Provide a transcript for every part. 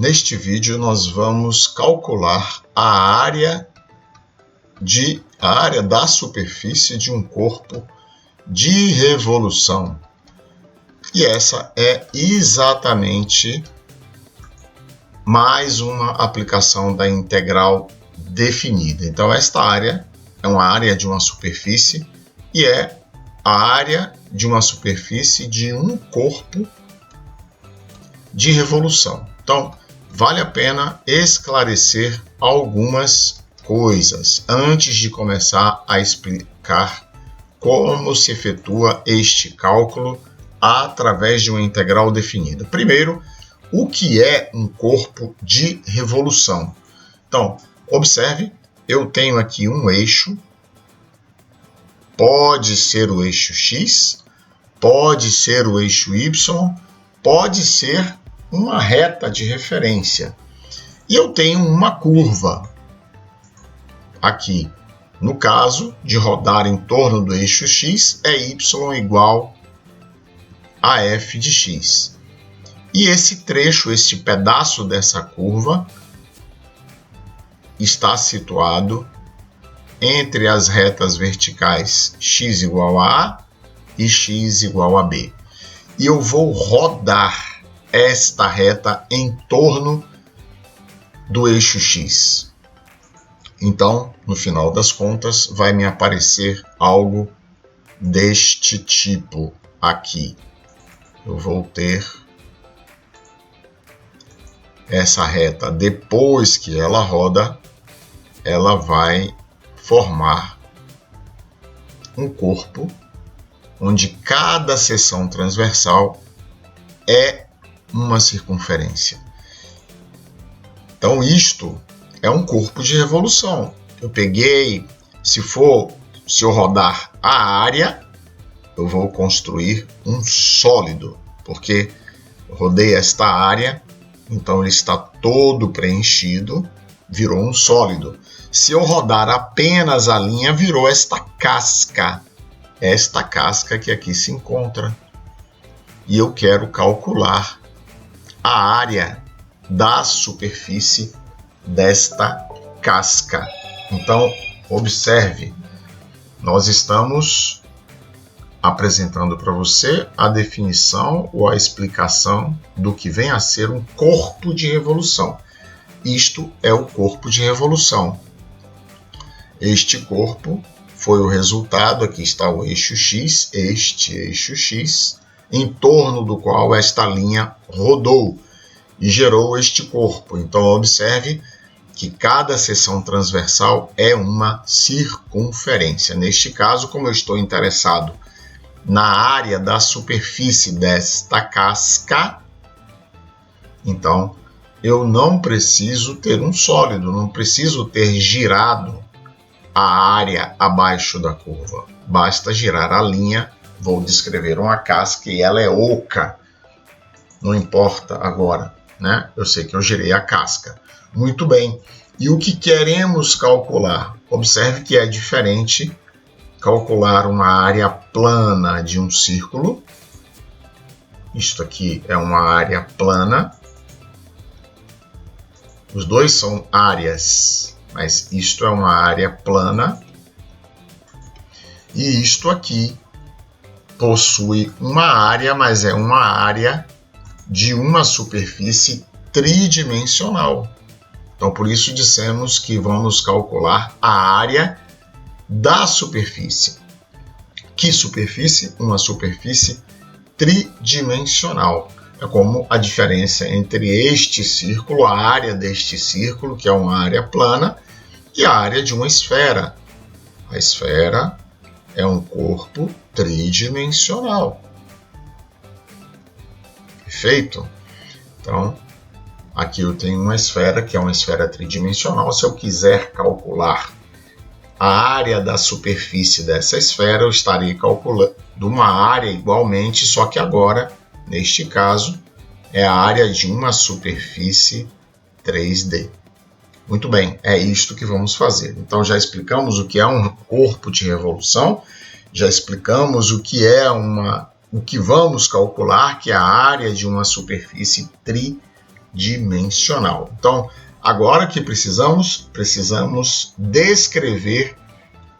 Neste vídeo nós vamos calcular a área da superfície de um corpo de revolução. E essa é exatamente mais uma aplicação da integral definida. Então esta área é uma área de uma superfície e é a área de uma superfície de um corpo de revolução. Então, vale a pena esclarecer algumas coisas antes de começar a explicar como se efetua este cálculo através de uma integral definida. Primeiro, o que é um corpo de revolução? Então, observe, eu tenho aqui um eixo, pode ser o eixo X, pode ser o eixo Y, pode ser uma reta de referência. E eu tenho uma curva aqui. No caso de rodar em torno do eixo X, é y igual a f de x. E esse trecho, este pedaço dessa curva, está situado entre as retas verticais x igual a A e x igual a B. E eu vou rodar esta reta em torno do eixo X. Então, no final das contas, vai me aparecer algo deste tipo aqui. Eu vou ter essa reta. Depois que ela roda, ela vai formar um corpo onde cada seção transversal é uma circunferência. Então isto é um corpo de revolução. Eu peguei, se eu rodar a área, eu vou construir um sólido, porque eu rodei esta área, então ele está todo preenchido, virou um sólido. Se eu rodar apenas a linha, virou esta casca que aqui se encontra. E eu quero calcular a área da superfície desta casca. Então, observe, nós estamos apresentando para você a definição ou a explicação do que vem a ser um corpo de revolução. Isto é o corpo de revolução. Este corpo foi o resultado, aqui está o eixo X, este eixo X, em torno do qual esta linha rodou e gerou este corpo. Então, observe que cada seção transversal é uma circunferência. Neste caso, como eu estou interessado na área da superfície desta casca, então eu não preciso ter um sólido, não preciso ter girado a área abaixo da curva. Basta girar a linha. Vou descrever uma casca e ela é oca. Não importa agora, né? Eu sei que eu girei a casca. Muito bem. E o que queremos calcular? Observe que é diferente calcular uma área plana de um círculo. Isto aqui é uma área plana. Os dois são áreas, mas isto é uma área plana. E isto aqui possui uma área, mas é uma área de uma superfície tridimensional. Então, por isso dissemos que vamos calcular a área da superfície. Que superfície? Uma superfície tridimensional. É como a diferença entre este círculo, a área deste círculo, que é uma área plana, e a área de uma esfera. A esfera é um corpo tridimensional. Perfeito? Então, aqui eu tenho uma esfera, que é uma esfera tridimensional. Se eu quiser calcular a área da superfície dessa esfera, eu estarei calculando uma área igualmente, só que agora, neste caso, é a área de uma superfície 3D. Muito bem, é isto que vamos fazer. Então já explicamos o que é um corpo de revolução, já explicamos o que vamos calcular, que é a área de uma superfície tridimensional. dimensional. Então, agora que precisamos descrever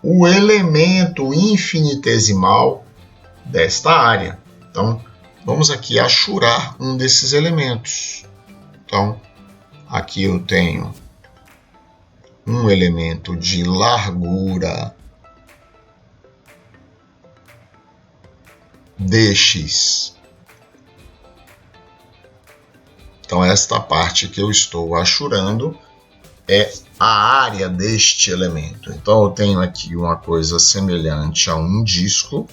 o elemento infinitesimal desta área. Então, vamos aqui achurar um desses elementos. Então, aqui eu tenho um elemento de largura dx. Então, esta parte que eu estou achurando é a área deste elemento. Então, eu tenho aqui uma coisa semelhante a um disco.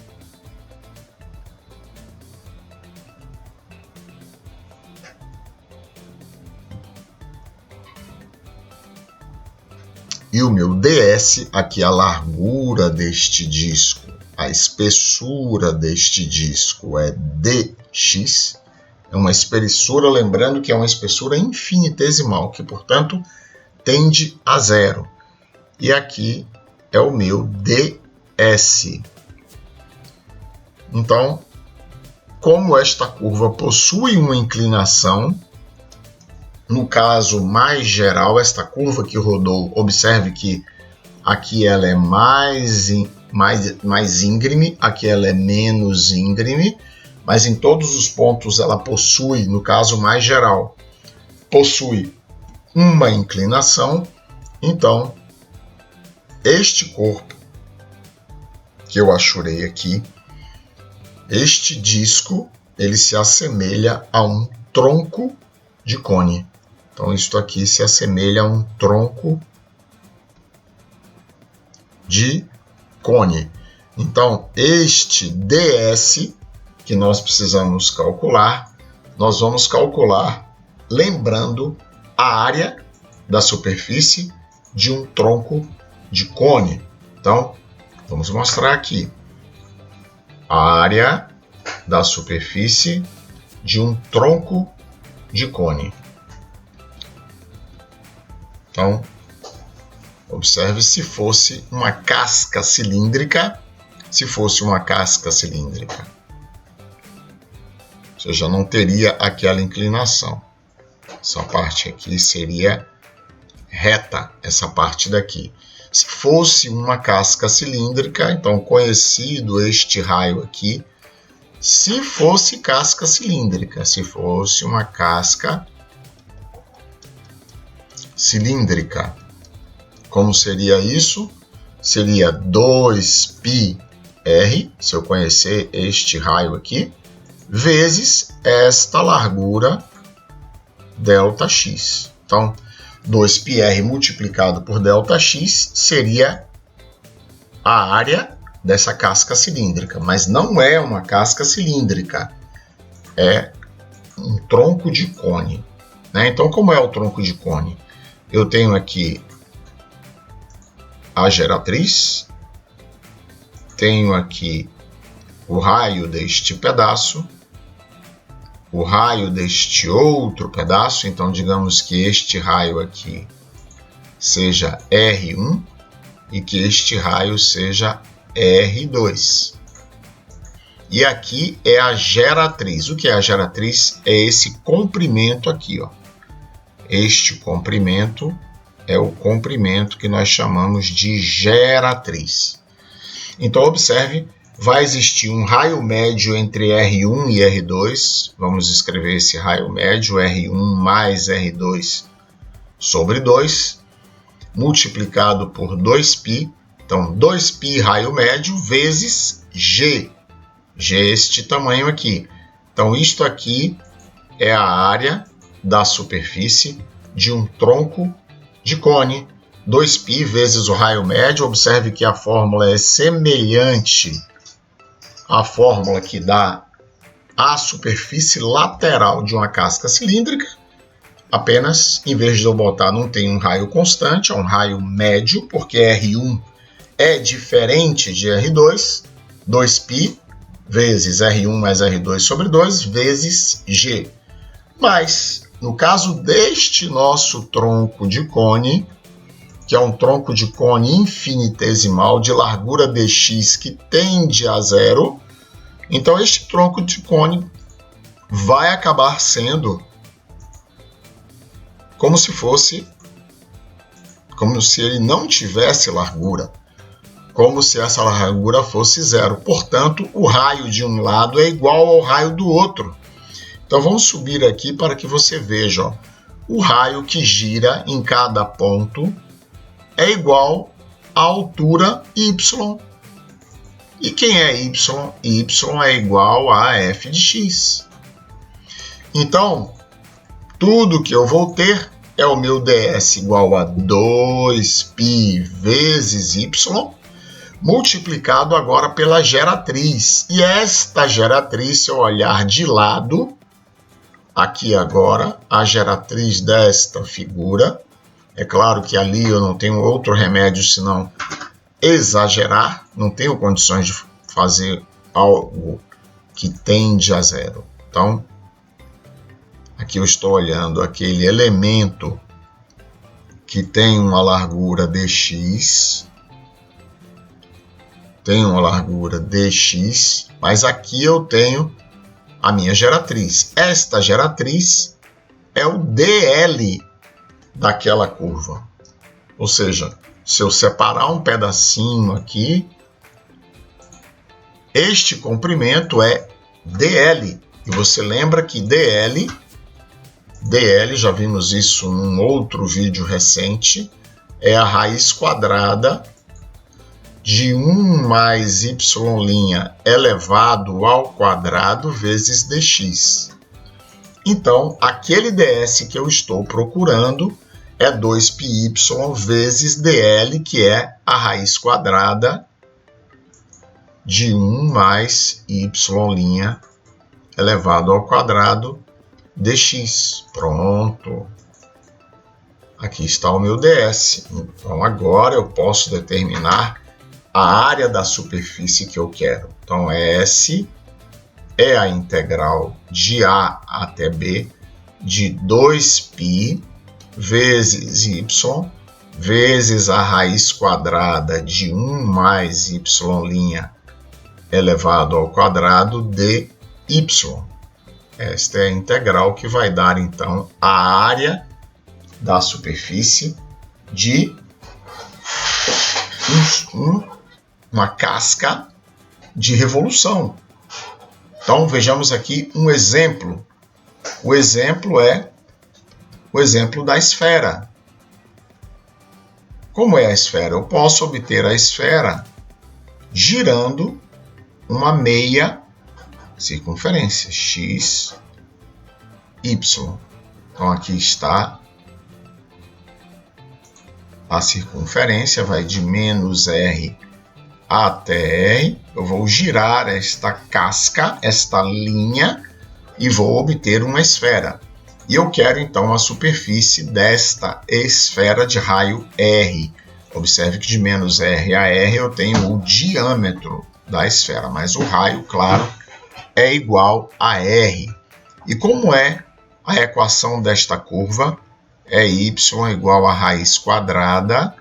E o meu ds, aqui a largura deste disco, a espessura deste disco é dx. É uma espessura, lembrando que é uma espessura infinitesimal, que, portanto, tende a zero. E aqui é o meu ds. Então, como esta curva possui uma inclinação, no caso mais geral, esta curva que rodou, observe que aqui ela é mais íngreme, aqui ela é menos íngreme, mas em todos os pontos ela possui, no caso mais geral, possui uma inclinação. Então, este corpo que eu achurei aqui, este disco, ele se assemelha a um tronco de cone. Então, isto aqui se assemelha a um tronco de cone. Então, este ds que nós precisamos calcular, nós vamos calcular lembrando a área da superfície de um tronco de cone. Então, vamos mostrar aqui a área da superfície de um tronco de cone. Então, observe se fosse uma casca cilíndrica, você já não teria aquela inclinação. Essa parte aqui seria reta, essa parte daqui. Se fosse uma casca cilíndrica, então conhecido este raio aqui, se fosse casca cilíndrica, se fosse uma casca cilíndrica, como seria isso? Seria 2πr, se eu conhecer este raio aqui, vezes esta largura ΔX. Então, 2πr multiplicado por ΔX seria a área dessa casca cilíndrica, mas não é uma casca cilíndrica, é um tronco de cone, né? Então, como é o tronco de cone? Eu tenho aqui a geratriz, tenho aqui o raio deste pedaço, o raio deste outro pedaço. Então, digamos que este raio aqui seja R1 e que este raio seja R2. E aqui é a geratriz. O que é a geratriz? É esse comprimento aqui, ó. Este comprimento é o comprimento que nós chamamos de geratriz. Então, observe, vai existir um raio médio entre R1 e R2. Vamos escrever esse raio médio, R1 mais R2 sobre 2, multiplicado por 2π. Então, 2π raio médio vezes G. G é este tamanho aqui. Então, isto aqui é a área da superfície de um tronco de cone. 2π vezes o raio médio. Observe que a fórmula é semelhante à fórmula que dá a superfície lateral de uma casca cilíndrica. Apenas, em vez de eu botar, não tem um raio constante, é um raio médio, porque R1 é diferente de R2. 2π vezes R1 mais R2 sobre 2 vezes G. Mas, no caso deste nosso tronco de cone, que é um tronco de cone infinitesimal de largura dx que tende a zero, então este tronco de cone vai acabar sendo como se ele não tivesse largura, como se essa largura fosse zero. Portanto, o raio de um lado é igual ao raio do outro. Então vamos subir aqui para que você veja, ó, o raio que gira em cada ponto é igual à altura y. E quem é y? Y é igual a f de x. Então, tudo que eu vou ter é o meu ds igual a 2π vezes y, multiplicado agora pela geratriz. E esta geratriz, se eu olhar de lado, aqui agora, a geratriz desta figura, é claro que ali eu não tenho outro remédio senão exagerar, não tenho condições de fazer algo que tende a zero. Então, aqui eu estou olhando aquele elemento que tem uma largura dx, mas aqui eu tenho a minha geratriz. Esta geratriz é o dl daquela curva. Ou seja, se eu separar um pedacinho aqui, este comprimento é dl. E você lembra que dl, já vimos isso num outro vídeo recente, é a raiz quadrada de 1 mais y' elevado ao quadrado vezes dx. Então, aquele ds que eu estou procurando é 2πy vezes dl, que é a raiz quadrada de 1 mais y' elevado ao quadrado dx. Pronto. Aqui está o meu ds. Então, agora eu posso determinar a área da superfície que eu quero. Então, S é a integral de A até B de 2π vezes y vezes a raiz quadrada de 1 mais y' elevado ao quadrado de y. Esta é a integral que vai dar, então, a área da superfície de uma casca de revolução. Então, vejamos aqui um exemplo. O exemplo é o exemplo da esfera. Como é a esfera? Eu posso obter a esfera girando uma meia circunferência, x, y. Então, aqui está a circunferência, vai de menos r até r. Eu vou girar esta casca, esta linha, e vou obter uma esfera. E eu quero, então, a superfície desta esfera de raio r. Observe que de menos r a r eu tenho o diâmetro da esfera, mas o raio, claro, é igual a r. E como é a equação desta curva? É y igual a raiz quadrada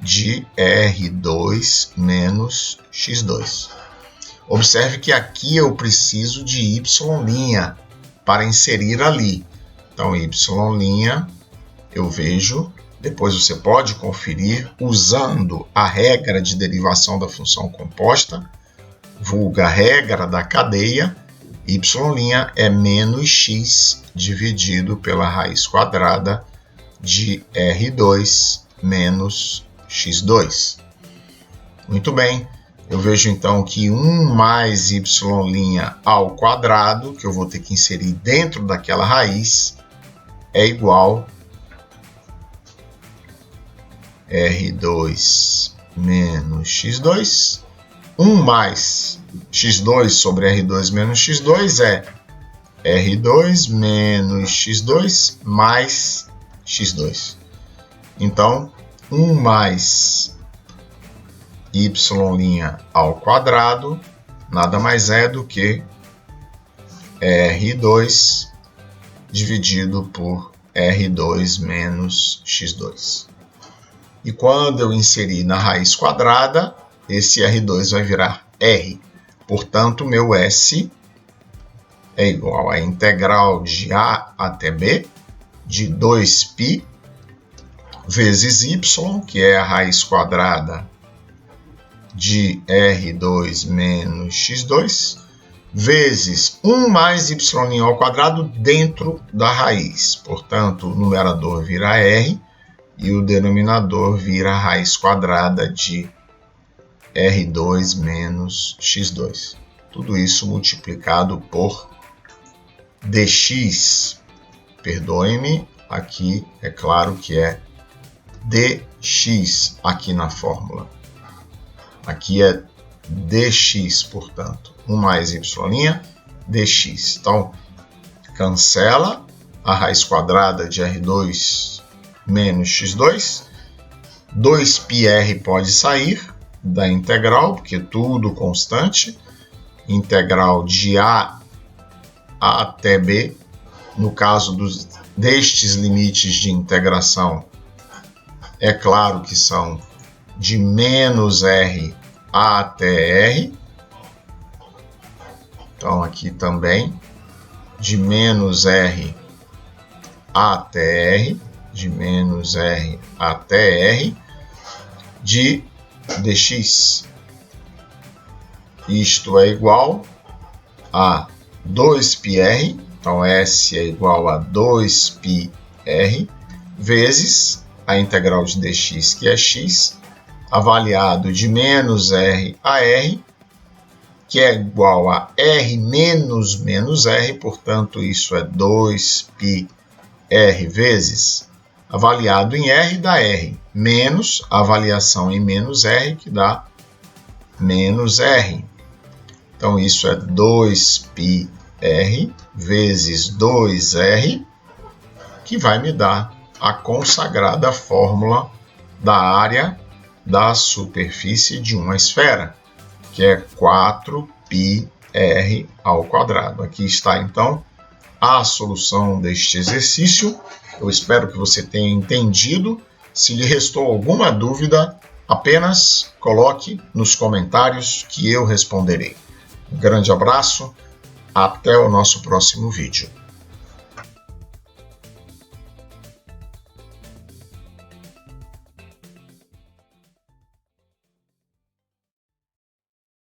de R2 menos X2. Observe que aqui eu preciso de y' para inserir ali. Então, y' eu vejo, depois você pode conferir usando a regra de derivação da função composta, vulga regra da cadeia, y' é menos x dividido pela raiz quadrada de R2 menos X2. Muito bem, eu vejo então que 1 mais y' ao quadrado, que eu vou ter que inserir dentro daquela raiz, é igual R2 menos X2. 1 mais X2 sobre R2 menos X2 é R2 menos X2 mais X2. Então, 1 mais y' ao quadrado nada mais é do que R2 dividido por R2 menos X2. E quando eu inserir na raiz quadrada, esse R2 vai virar R. Portanto, meu S é igual a integral de A até B de 2π vezes y, que é a raiz quadrada de R2 menos x2, vezes 1 mais y ao quadrado dentro da raiz. Portanto, o numerador vira R e o denominador vira a raiz quadrada de R2 menos x2. Tudo isso multiplicado por dx. Perdoe-me, aqui é claro que é dx aqui na fórmula. Aqui é dx, portanto, 1 mais y, dx. Então, cancela a raiz quadrada de R2 menos x2. 2πr pode sair da integral, porque tudo constante. Integral de A até B. No caso destes limites de integração, é claro que são de menos R até R. Então, aqui também, de menos R até R, de menos R até R, de dx. Isto é igual a 2πr, então S é igual a 2πr, vezes a integral de dx, que é x, avaliado de menos R a R, que é igual a R menos menos R, portanto, isso é 2πr vezes avaliado em R dá R, menos a avaliação em menos R, que dá menos R. Então, isso é 2πr vezes 2R, que vai me dar a consagrada fórmula da área da superfície de uma esfera, que é 4πr ao quadrado. Aqui está, então, a solução deste exercício. Eu espero que você tenha entendido. Se lhe restou alguma dúvida, apenas coloque nos comentários que eu responderei. Um grande abraço, até o nosso próximo vídeo.